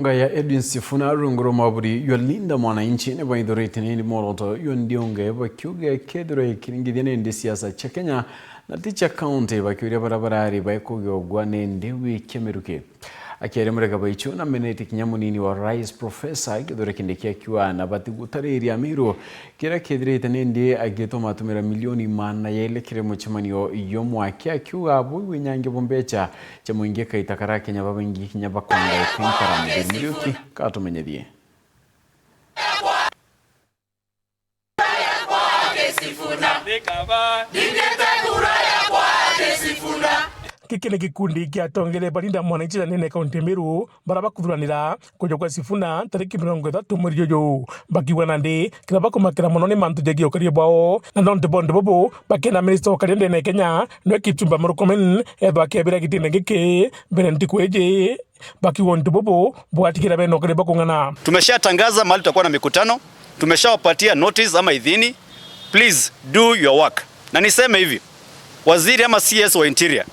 Ya Edwin Sifuna runguro maburi yolinda mwananchi ne baidorete ni moroto yondionge bakyuge kedro kiringidene ndi siasa cha Kenya na ticha county bakyuria barabarari baikogwa ne ndewi kemeruke akere murega baichu na meneti kinyamunini wa Rais Professor Kithure Kindiki akiwa na batigutareri amiro kira kedrete ne ndi ageto matumira milioni mana yele kire muchimanio yomwaki akiwa abu winyange bombecha cha mwinge kaitakara Kenya babangi kinya bakonga kwinkara milioki katumenyedie Kikene gikundi kia tongere balinda mwananchi na nene kaunti Meru baraba kuthuranira kujogwa Sifuna tariki 30 mweri uyu bakiwa nandi kira bakumakira muno ni mantu jegi okarie bao na nonte bondo bobo bakena minister okariende ne Kenya no Kipchumba Murkomen ethwa kebira gitinde giki Benendi Kweje bakiwa ntu bobo bwatikira beno okare bakungana. Tumeshatangaza mahali tutakuwa na mikutano, tumeshawapatia notice ama idhini. Please do your work. Na niseme hivi, waziri ama CS wa Interior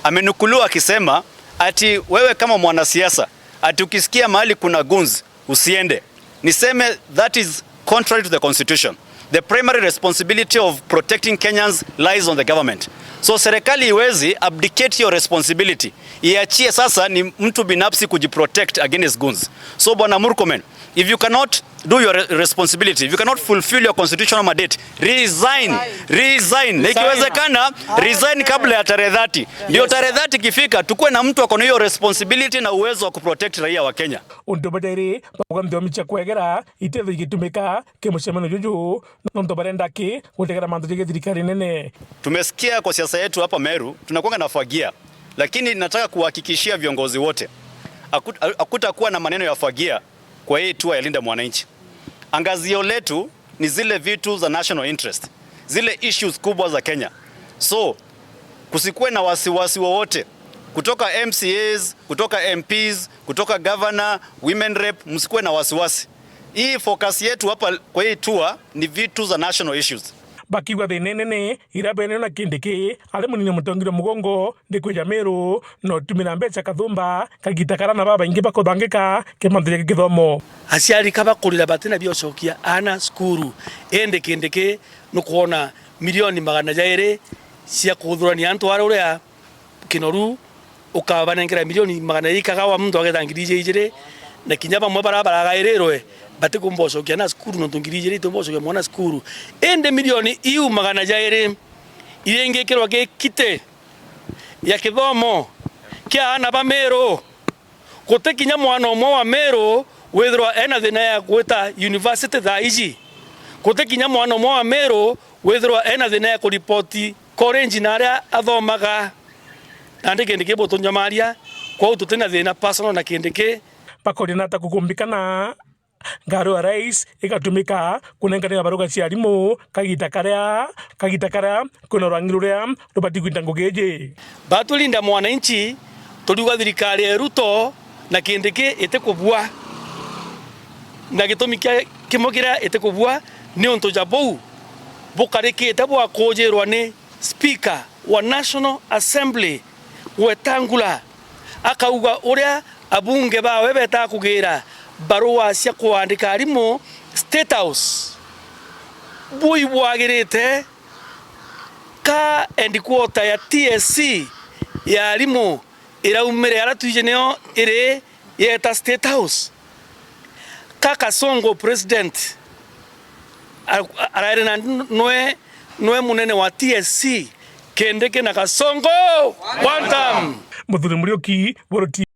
amenukuliwa akisema ati wewe kama mwanasiasa ati ukisikia mahali kuna guns usiende. Niseme that is contrary to the constitution. The primary responsibility of protecting Kenyans lies on the government. So serikali iwezi abdicate your responsibility. Iachie sasa ni mtu binafsi kujiprotect against guns. So Bwana Murkomen, if you cannot do your responsibility, if you cannot fulfill your constitutional mandate, resign. Ikiwezekana resign kabla ya tarehe 30. Ndio tarehe 30 kifika tukue na mtu akona hiyo responsibility na uwezo wa kuprotect raia wa Kenya. Unto bajairi bagamdo micha kwegera itezo igitumika kemushemano juju nonto barenda ki utegera manto jige thirikari nene. Tumesikia kwa siasa yetu hapa Meru tunakuwa na fagia, lakini nataka kuhakikishia viongozi wote hakutakuwa na maneno ya fagia kwa hii tour ya Linda Mwananchi. Angazio letu ni zile vitu za national interest, zile issues kubwa za Kenya. So kusikuwe na wasiwasi wowote kutoka MCAs, kutoka MPs, kutoka governor, women rep, msikuwe na wasiwasi. Hii focus yetu hapa kwa hii tour ni vitu za national issues. Bakiwa nene irabene na Kindiki ale munini mutongiro mugongo ndikweja Meru no tumina mbecha kathumba kagitakara na baba ingi bakothangika kemanthire githomo aciari kaba kurira batina biocokia ana skuru ende Kindiki no kuona milioni 200 cia kuthurania antu aruria kinoru ukabanengera milioni 200 kagawa mtu agethangirije ijire na kinyaba mwe barabara gairerwe bate kumbocokia na skuru no tungirije tumbocokia mwana skuru ende milioni iu 200 irengekirwa kite ya kithomo kia ana ba Meru kutekinya mwana omwe wa Meru wethirwa ena thina ya gwita university tha iji kutekinya mwana omwe wa Meru wethirwa ena thina ya kuripoti college na aria athomaga ande Kindiki botunyamaria kwa ututena thina personal na Kindiki pakorinata kukumbikana ngaro ya rais ikatumika kunengania baruga cia arimu kagitakara kuna rangiruria rubati kwindangugeje batulinda mwananchi tuliwa thirikari ya Ruto na Kindiki itekubua na gitumi kimokira itekubua ni onto jabou bukarikite bwa kujerwa ni speaker wa National Assembly Wetangula akauga uria abunge bawe beta kugira barua cia kuandika arimu State House bui bwagirite ka and quota ya TSC ya arimu iraumire aratuje neo ire yeta State House kaka Songo president ararena noe munene wa TSC Kindiki na Kasongo one time muthuri murioki boroti